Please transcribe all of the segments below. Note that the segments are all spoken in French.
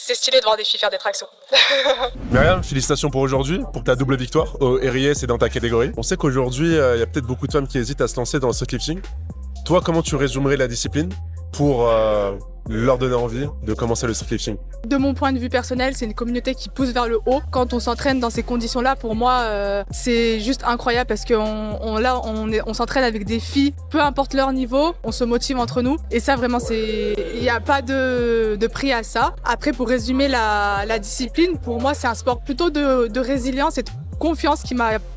c'est stylé de voir des filles faire des tractions. Myriam, félicitations pour aujourd'hui, pour ta double victoire au RIS et dans ta catégorie. On sait qu'aujourd'hui, il y a peut-être beaucoup de femmes qui hésitent à se lancer dans le streetlifting. Toi, comment tu résumerais la discipline pour leur donner envie de commencer le streetlifting? De mon point de vue personnel, c'est une communauté qui pousse vers le haut. Quand on s'entraîne dans ces conditions-là, pour moi, c'est juste incroyable parce qu'on s'entraîne avec des filles, peu importe leur niveau, on se motive entre nous. Et ça, vraiment, il n'y a pas de prix à ça. Après, pour résumer la discipline, pour moi, c'est un sport plutôt de résilience et de confiance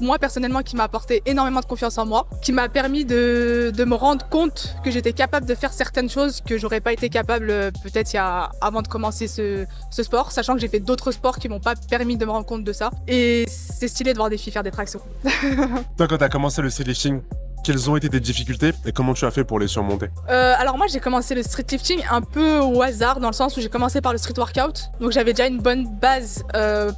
moi personnellement, qui m'a apporté énormément de confiance en moi, qui m'a permis de me rendre compte que j'étais capable de faire certaines choses que j'aurais pas été capable peut-être avant de commencer ce sport, sachant que j'ai fait d'autres sports qui m'ont pas permis de me rendre compte de ça. Et c'est stylé de voir des filles faire des tractions. Toi, quand tu as commencé le streetlifting, quelles ont été tes difficultés et comment tu as fait pour les surmonter? Alors moi, j'ai commencé le streetlifting un peu au hasard, dans le sens où j'ai commencé par le street workout. Donc j'avais déjà une bonne base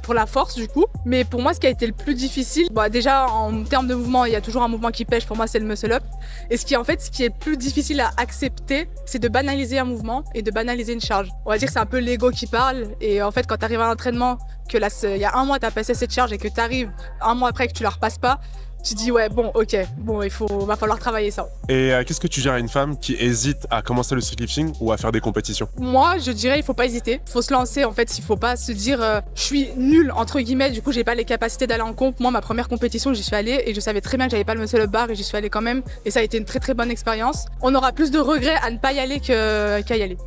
pour la force du coup. Mais pour moi, ce qui a été le plus difficile, déjà en termes de mouvement, il y a toujours un mouvement qui pêche, pour moi c'est le muscle up. Et ce qui est plus difficile à accepter, c'est de banaliser un mouvement et de banaliser une charge. On va dire que c'est un peu l'ego qui parle. Et en fait, quand tu arrives à l'entraînement, que là, il y a un mois, tu as passé cette charge et que tu arrives un mois après que tu la repasses pas, tu dis ouais, bon, ok, bon, va falloir travailler ça. Et qu'est-ce que tu dirais à une femme qui hésite à commencer le streetlifting ou à faire des compétitions? Moi, je dirais, il faut pas hésiter. Il faut se lancer, en fait. Il faut pas se dire, je suis nulle, entre guillemets, du coup, j'ai pas les capacités d'aller en comp. Moi, ma première compétition, j'y suis allée et je savais très bien que j'avais pas le muscle up bar et j'y suis allée quand même. Et ça a été une très, très bonne expérience. On aura plus de regrets à ne pas y aller qu'à y aller.